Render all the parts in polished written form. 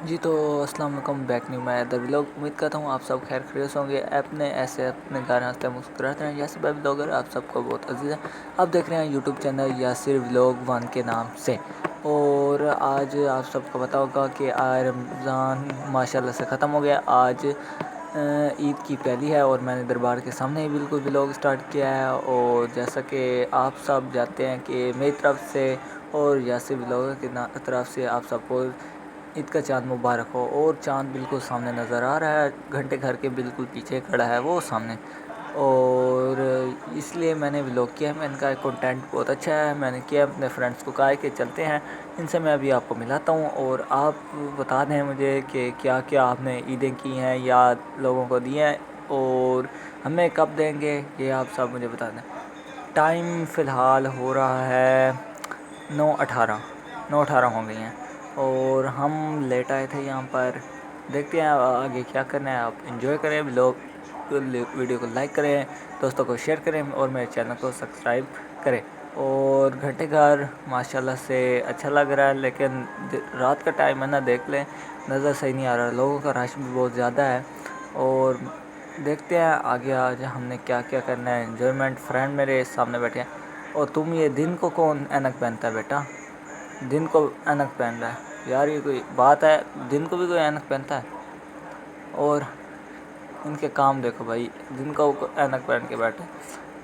جی تو السلام علیکم، بیک نیو میں ادر ولاگ. امید کرتا ہوں آپ سب خیر خیریت ہوں گے. اپنے ایسے اپنے گھر ہنستے مسکراتے ہیں. یاسر بھائی بلاگر آپ سب کو بہت عزیز ہے. آپ دیکھ رہے ہیں یوٹیوب چینل یاسر ولاگ 1 کے نام سے. اور آج آپ سب کو پتہ ہوگا کہ آج رمضان ماشاء اللہ سے ختم ہو گیا. آج عید کی پہلی ہے اور میں نے دربار کے سامنے ہی بالکل ولاگ اسٹارٹ کیا ہے. اور جیسا کہ آپ سب جانتے ہیں کہ میری طرف سے اور یاسر ولاگر کی طرف سے آپ سب کو عید کا چاند مبارک ہو. اور چاند بالکل سامنے نظر آ رہا ہے، گھنٹے گھر کے بالکل پیچھے کھڑا ہے وہ سامنے. اور اس لیے میں نے ولاگ کیا. میں نے کہا کنٹینٹ بہت اچھا ہے. میں نے کیا اپنے فرینڈس کو کہا کہ چلتے ہیں ان سے میں ابھی آپ کو ملاتا ہوں. اور آپ بتا دیں مجھے کہ کیا کیا آپ نے عیدیں کی ہیں یا لوگوں کو دی ہیں اور ہمیں کب دیں گے، یہ آپ سب مجھے بتا دیں. ٹائم فی الحال ہو رہا ہے 9:18 ہو گئی ہیں اور ہم لیٹ آئے تھے یہاں پر. دیکھتے ہیں آگے کیا کرنا ہے. آپ انجوائے کریں ولاگ، ویڈیو کو لائک کریں، دوستوں کو شیئر کریں اور میرے چینل کو سبسکرائب کریں. اور گھنٹے گھر ماشاء اللہ سے اچھا لگ رہا ہے، لیکن رات کا ٹائم ہے نا، دیکھ لیں نظر صحیح نہیں آ رہا. لوگوں کا رش بھی بہت زیادہ ہے. اور دیکھتے ہیں آگے آج ہم نے کیا کیا کرنا ہے. انجوائمنٹ. فرینڈ میرے سامنے بیٹھے ہیں. اور تم یہ دن کو کون اینک پہنتا ہے بیٹا؟ دن کو اینک پہن رہا ہے یار، یہ کوئی بات ہے؟ دن کو بھی کوئی اینک پہنتا ہے؟ اور ان کے کام دیکھو بھائی، دن کو اینک پہن کے بیٹھے.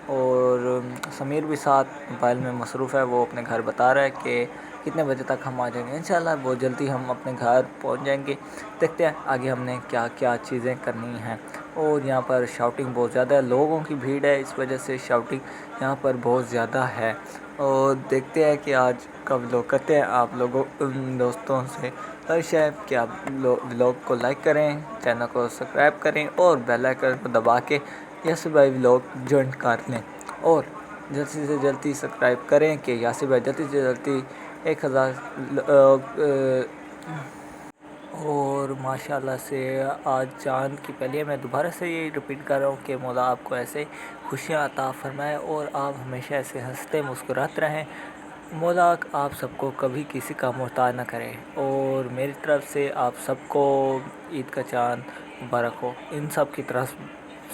اور سمیر بھی ساتھ موبائل میں مصروف ہے. وہ اپنے گھر بتا رہا ہے کہ کتنے بجے تک ہم آ جائیں گے. انشاءاللہ بہت جلدی ہم اپنے گھر پہنچ جائیں گے. دیکھتے ہیں آگے ہم نے کیا کیا چیزیں کرنی ہیں. اور یہاں پر شاؤٹنگ بہت زیادہ ہے، لوگوں کی بھیڑ ہے، اس وجہ سے شاؤٹنگ یہاں پر بہت زیادہ ہے. اور دیکھتے ہیں کہ آج کا ولاگ کرتے ہیں. آپ لوگوں دوستوں سے خواہش ہے کہ آپ ولاگ کو لائک کریں، چینل کو سبسکرائب کریں اور بیل آئیکن کو دبا کے یاسر بھائی ولاگ جوائن کر لیں. اور جلدی سے جلدی سبسکرائب کریں کہ یاسر بھائی جلدی سے جلدی 1000. اور ماشاء اللہ سے آج چاند کی پہلی ہے. میں دوبارہ سے یہ رپیٹ کر رہا ہوں کہ مولا آپ کو ایسے خوشیاں عطا فرمائے اور آپ ہمیشہ ایسے ہنستے مسکراتے رہیں. مولا آپ سب کو کبھی کسی کا محتاج نہ کرے. اور میری طرف سے آپ سب کو عید کا چاند مبارک ہو، ان سب کی طرف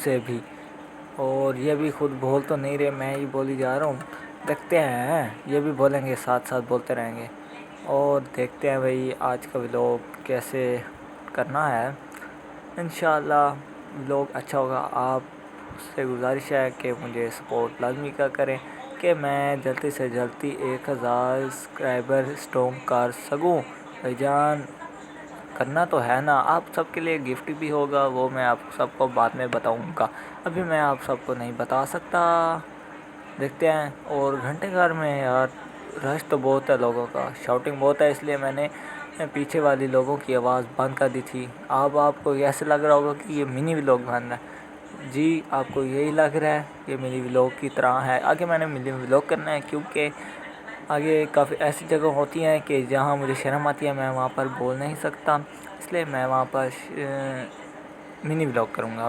سے بھی. اور یہ بھی خود بول تو نہیں رہے، میں ہی بولی جا رہا ہوں. دیکھتے ہیں یہ بھی بولیں گے، ساتھ ساتھ بولتے رہیں گے. اور دیکھتے ہیں بھئی آج کا ولاگ کیسے کرنا ہے. انشاءاللہ ولاگ اچھا ہوگا. آپ سے گزارش ہے کہ مجھے سپورٹ لازمی کا کریں کہ میں جلدی سے جلدی 1000 سبسکرائبر اسٹون کر سکوں. بھائی جان کرنا تو ہے نا. آپ سب کے لیے گفٹ بھی ہوگا، وہ میں آپ سب کو بعد میں بتاؤں گا، ابھی میں آپ سب کو نہیں بتا سکتا. دیکھتے ہیں. اور گھنٹے گھر میں یار رش تو بہت ہے، لوگوں کا شاؤٹنگ بہت ہے، اس لیے میں نے پیچھے والی لوگوں کی آواز بند کر دی تھی. اب آپ کو ایسے لگ رہا ہوگا کہ یہ منی ولاگ بن رہا ہے. جی آپ کو یہی لگ رہا ہے، یہ منی ولاگ کی طرح ہے. آگے میں نے منی ولاگ کرنا ہے کیونکہ آگے کافی ایسی جگہ ہوتی ہیں کہ جہاں مجھے شرم آتی ہے، میں وہاں پر بول نہیں سکتا، اس لیے میں وہاں پر منی ولاگ کروں گا.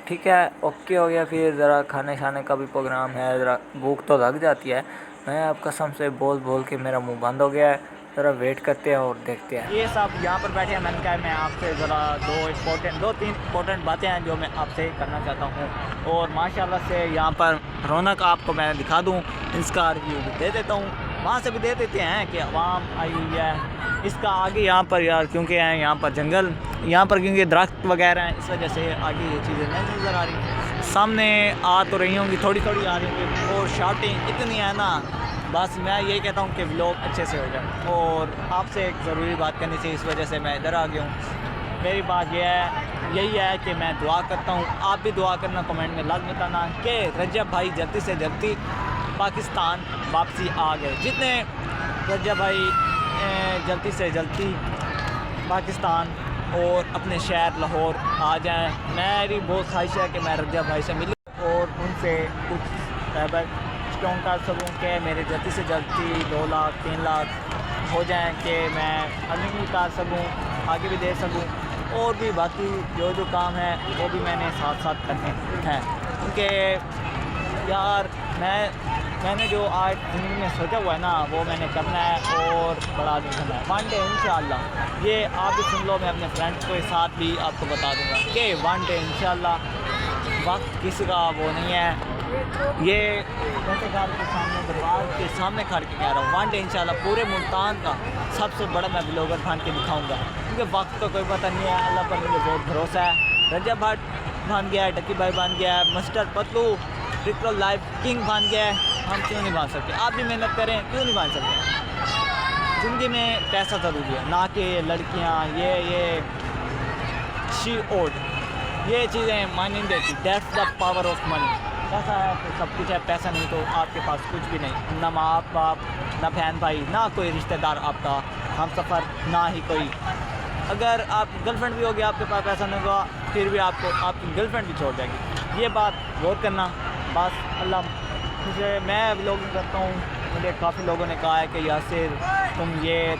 ٹھیک ہے، اوکے ہو گیا. پھر ذرا کھانے شانے کا بھی پروگرام ہے، ذرا بھوک تو لگ جاتی ہے. میں آپ قسم سے بول بول کے میرا منہ بند ہو گیا ہے. ذرا ویٹ کرتے ہیں اور دیکھتے ہیں. یہ سب یہاں پر بیٹھے ہیں. میں نے کہا میں آپ سے ذرا دو تین امپورٹنٹ باتیں ہیں جو میں آپ سے کرنا چاہتا ہوں. اور ماشاءاللہ سے یہاں پر رونق آپ کو میں دکھا دوں، اس کا ریویو بھی دے دیتا ہوں، وہاں سے بھی دے دیتے ہیں کہ عوام آئی ہوئی ہے. اس کا آگے یہاں پر یار کیونکہ ہیں یہاں پر جنگل، یہاں پر کیونکہ درخت وغیرہ ہیں، اس وجہ سے آگے یہ چیزیں نہیں نظر آ رہی. سامنے آ تو رہی ہوں گی، تھوڑی تھوڑی آ رہی ہوں گی. اور شاؤٹنگ اتنی ہے نا، بس میں یہی کہتا ہوں کہ ولاگ اچھے سے ہو جائے. اور آپ سے ایک ضروری بات کرنی تھی، اس وجہ سے میں ادھر آ گیا ہوں. میری بات یہی ہے کہ میں دعا کرتا ہوں، آپ بھی دعا کرنا، کمنٹ میں لازم بتانا کہ رجب بھائی جلدی سے جلدی پاکستان واپسی آ گئے. جتنے رجب بھائی جلدی سے جلدی پاکستان اور اپنے شہر لاہور آ جائیں. میری بہت خواہش ہے کہ میں رجب بھائی سے ملوں اور ان سے کچھ سبسکرائبر اسٹون کر سکوں کہ میرے جلدی سے جلدی 2 لاکھ 3 لاکھ ہو جائیں کہ میں ارننگ بھی کر سکوں، آگے بھی دے سکوں. اور بھی باقی جو کام ہے وہ بھی میں نے ساتھ ساتھ کرنے ہیں. کیونکہ یار میں میں نے جو آج زندگی میں سوچا ہوا ہے نا وہ میں نے کرنا ہے اور بڑا آدمی بننا ہے ون ڈے انشاءاللہ. یہ آپ بھی سن لو, میں اپنے فرینڈس کے ساتھ بھی آپ کو بتا دوں گا کہ ون ڈے انشاءاللہ. وقت کسی کا وہ نہیں ہے. یہ جیسے گھر کے سامنے دربار کے سامنے کھڑ کے کہہ رہا ہوں ون ڈے انشاءاللہ پورے ملتان کا سب سے بڑا میں بلاگر بن کے دکھاؤں گا, کیونکہ وقت کا کوئی پتہ نہیں ہے. اللہ پر مجھے بہت بھروسہ ہے. رجب بھٹ بن گیا ہے, ڈکی بھائی بن گیا ہے, مسٹر پتلو ٹکٹو لائف کنگ بن گیا ہے. ہم کیوں نہیں بن سکتے؟ آپ بھی محنت کریں, کیوں نہیں بن سکتے؟ زندگی میں پیسہ ضروری ہے, نہ کہ لڑکیاں یہ شی اوڈ یہ چیزیں معنی نہیں دیتی. That's the power of money. پیسہ ہے تو سب کچھ ہے, پیسہ نہیں تو آپ کے پاس کچھ بھی نہیں. نہ ماں باپ, نہ بہن بھائی, نہ کوئی رشتہ دار آپ کا ہم سفر, نہ ہی کوئی. اگر آپ گرل فرینڈ بھی ہوگی, آپ کے پاس پیسہ نہیں ہوگا, پھر بھی آپ کو آپ کی گرل فرینڈ بھی چھوڑ جائے گی. یہ بات غور کرنا بس. اللہ مجھے, میں بلاگنگ کرتا ہوں, مجھے کافی لوگوں نے کہا ہے کہ یاسر تم یہ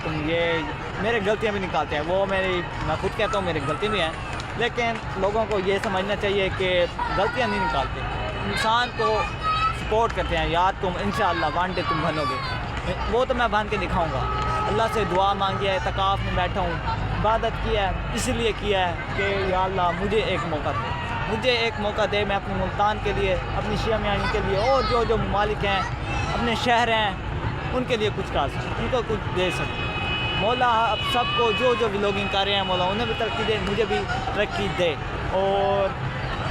میرے غلطیاں بھی نکالتے ہیں. وہ میں خود کہتا ہوں میری غلطی بھی ہیں, لیکن لوگوں کو یہ سمجھنا چاہیے کہ غلطیاں نہیں نکالتے, انسان کو سپورٹ کرتے ہیں. یار تم انشاءاللہ ون ڈے تم بنو گے, وہ تو میں بن کے دکھاؤں گا. اللہ سے دعا مانگی ہے, اعتکاف میں بیٹھا ہوں, عبادت کی ہے, اس لیے کیا ہے کہ یا اللہ مجھے ایک موقع دے, میں اپنے ملتان کے لیے, اپنی شیعہ میانی کے لیے, اور جو ممالک ہیں, اپنے شہر ہیں, ان کے لیے کچھ کر سکیں, ان کو کچھ دے سکیں. مولا اب سب کو جو بلاگنگ کر رہے ہیں, مولا انہیں بھی ترقی دے, مجھے بھی ترقی دے. اور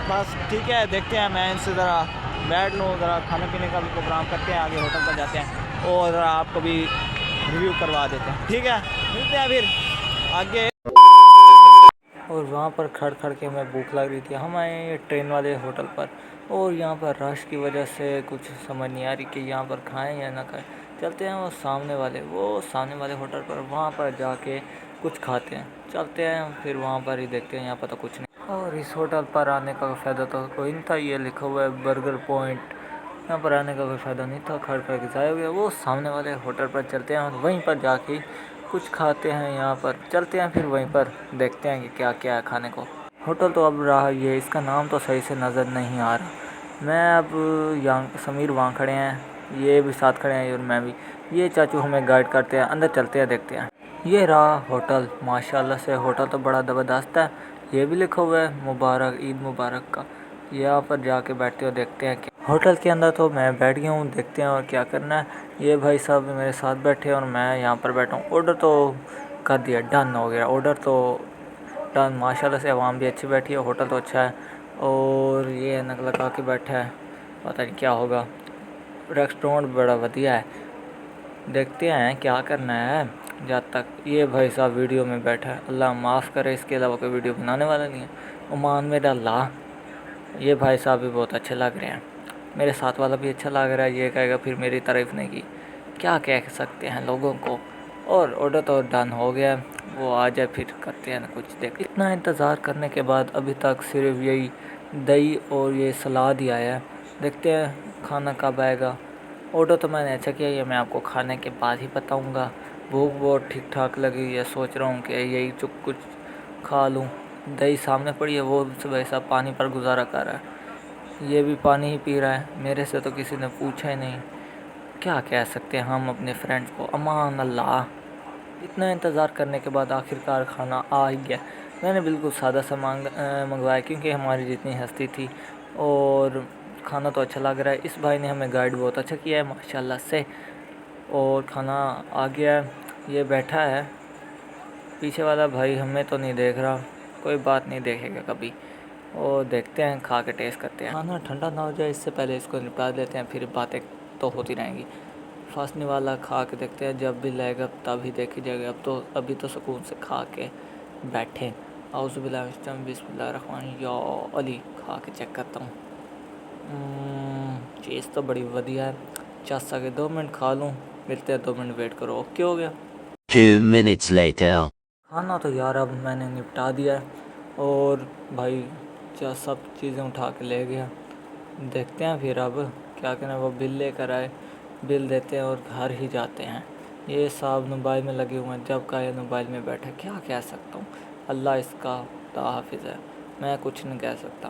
بس ٹھیک ہے, دیکھتے ہیں, میں ان سے ذرا بیٹھ لوں, ذرا کھانے پینے کا بھی پروگرام کرتے ہیں, آگے ہوٹل پر جاتے ہیں اور ذرا آپ کو بھی ریویو کروا دیتے ہیں. ٹھیک ہے, ملتے ہیں پھر آگے. اور وہاں پر کھڑ کے ہمیں بھوک لگ رہی تھی. ہم آئے ہیں ٹرین والے ہوٹل پر, اور یہاں پر رش کی وجہ سے کچھ سمجھ نہیں آ رہی کہ یہاں پر کھائیں یا نہ کھائیں. چلتے ہیں وہ سامنے والے ہوٹل پر, وہاں پر جا کے کچھ کھاتے ہیں. چلتے ہیں پھر وہاں پر ہی دیکھتے ہیں, یہاں پر تو کچھ نہیں. اور اس ہوٹل پر آنے کا فائدہ تو کوئی نہیں تھا. یہ لکھا ہوا ہے برگر پوائنٹ, یہاں پر آنے کا کوئی فائدہ نہیں تھا. کھڑ کے ضائع ہو گیا. وہ سامنے والے ہوٹل پر چلتے ہیں اور وہیں پر جا کے کچھ کھاتے ہیں. یہاں پر چلتے ہیں پھر وہیں پر دیکھتے ہیں کہ کیا کیا ہے کھانے کو. ہوٹل تو اب رہا یہ, اس کا نام تو صحیح سے نظر نہیں آ رہا. میں اب سمیر وہاں کھڑے ہیں, یہ بھی ساتھ کھڑے ہیں, اور میں بھی. یہ چاچو ہمیں گائیڈ کرتے ہیں, اندر چلتے ہیں دیکھتے ہیں. یہ رہا ہوٹل, ماشاءاللہ سے ہوٹل تو بڑا زبردست ہے. یہ بھی لکھا ہوا ہے مبارک, عید مبارک کا. یہاں پر جا کے بیٹھتے ہو دیکھتے ہیں کہ ہوٹل کے اندر تو میں بیٹھ گیا ہوں, دیکھتے ہیں اور کیا کرنا ہے. یہ بھائی صاحب میرے ساتھ بیٹھے اور میں یہاں پر بیٹھا ہوں. آرڈر تو کر دیا, ڈن ہو گیا آرڈر تو ڈن. ماشاءاللہ سے عوام بھی اچھی بیٹھی ہے, ہوٹل تو اچھا ہے. اور یہ نک لگا کے بیٹھا ہے, پتہ نہیں کیا ہوگا. ریسٹورینٹ بڑا ودیا ہے, دیکھتے ہیں کیا کرنا ہے. جب تک یہ بھائی صاحب ویڈیو میں بیٹھا ہے, اللہ معاف کرے, اس کے علاوہ کوئی ویڈیو بنانے والا نہیں ہے. عمان میں ڈاللہ. یہ بھائی صاحب بھی بہت اچھے لگ رہے ہیں, میرے ساتھ والا بھی اچھا لگ رہا ہے. یہ کہے گا پھر میری تعریف نہیں کی, کیا کہہ سکتے ہیں لوگوں کو. اور آرڈر تو ڈن ہو گیا, وہ آ جائے پھر کرتے ہیں نا کچھ. دیکھ اتنا انتظار کرنے کے بعد ابھی تک صرف یہی دہی اور یہ سلاد ہی آیا ہے. دیکھتے ہیں کھانا کب آئے گا. آرڈر تو میں نے اچھا کیا, یہ میں آپ کو کھانے کے بعد ہی بتاؤں گا. بھوک بہت ٹھیک ٹھاک لگی ہے, سوچ رہا ہوں کہ یہی کچھ کھا لوں. دہی سامنے پڑی ہے, وہ بھائی صاحب پانی پر گزارا کر رہا ہے, یہ بھی پانی ہی پی رہا ہے. میرے سے تو کسی نے پوچھا ہی نہیں. کیا کہہ سکتے ہیں ہم اپنے فرینڈس کو, امان اللہ. اتنا انتظار کرنے کے بعد آخرکار کھانا آ ہی گیا. میں نے بالکل سادہ سا منگوایا, کیونکہ ہماری جتنی ہستی تھی, اور کھانا تو اچھا لگ رہا ہے. اس بھائی نے ہمیں گائیڈ بہت اچھا کیا ہے ماشاءاللہ سے. اور کھانا آ گیا ہے, یہ بیٹھا ہے. پیچھے والا بھائی ہمیں تو نہیں دیکھ رہا, کوئی بات نہیں, دیکھے گا کبھی. اور دیکھتے ہیں, کھا کے ٹیسٹ کرتے ہیں. کھانا ٹھنڈا نہ ہو جائے اس سے پہلے اس کو نپٹا دیتے ہیں, پھر باتیں تو ہوتی رہیں گی. فاسنی والا کھا کے دیکھتے ہیں, جب بھی لائے گا تب ہی دیکھی جائے گا. ابھی تو سکون سے کھا کے بیٹھے. اعوذ باللہ من الشیطان بسم اللہ الرحمن الرحیم. یا علی, کھا کے چیک کرتا ہوں. چیز تو بڑی ودیا ہے. چاسا کے 2 منٹ کھا لوں, ملتے ہیں 2 منٹ ویٹ کرو. اوکے ہو گیا. 2 minutes later. کھانا تو یار اب میں نے نپٹا دیا ہے, اور بھائی سب چیزیں اٹھا کے لے گیا. دیکھتے ہیں پھر اب کیا کہنا, وہ بل لے کر آئے, بل دیتے ہیں اور گھر ہی جاتے ہیں. یہ صاحب موبائل میں لگے ہوئے ہیں, جب کا یہ موبائل میں بیٹھا, کیا کہہ سکتا ہوں. اللہ اس کا تحافظ ہے, میں کچھ نہیں کہہ سکتا.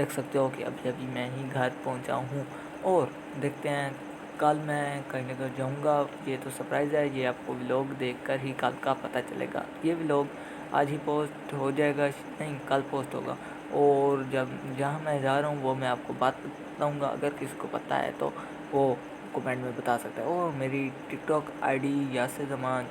دیکھ سکتے ہو کہ ابھی ابھی میں ہی گھر پہنچا ہوں، اور دیکھتے ہیں کل میں کہیں نہ کہیں جاؤں گا. یہ تو سرپرائز ہے، یہ آپ کو ولاگ دیکھ کر ہی کل کا پتہ چلے گا. یہ ولاگ آج ہی پوسٹ ہو جائے گا، نہیں کل پوسٹ ہوگا. اور جہاں میں جا رہا ہوں وہ میں آپ کو بات بتاؤں گا. اگر کسی کو پتہ ہے تو وہ کمنٹ میں بتا سکتا ہے. اور میری ٹک talk I D Yasir Zaman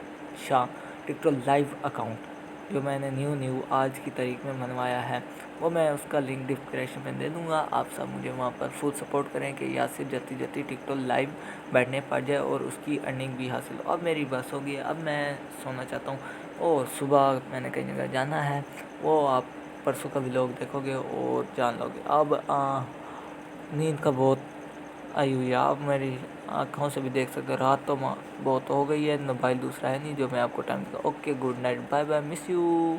Shah tick talk live account جو میں نے نیو آج کی تاریخ میں بنوایا ہے، وہ میں اس کا لنک ڈسکرپشن میں دے دوں گا. آپ سب مجھے وہاں پر فل سپورٹ کریں کہ یاسر جلدی ٹک ٹاک لائیو بیٹھنے پڑ جائے اور اس کی ارننگ بھی حاصل ہو. اب میری بس ہوگی، اب میں سونا چاہتا ہوں، اور صبح میں نے کہیں جگہ جانا ہے، وہ آپ پرسوں کا ولاگ دیکھو گے اور جان لو گے. اب نیند کا بہت آئی ہوئی ہے، آپ میری آنکھوں سے بھی دیکھ سکتے. رات تو بہت ہو گئی ہے، موبائل دوسرا ہے نہیں جو میں آپ کو ٹائم دوں. Okay, good night, bye bye, miss you.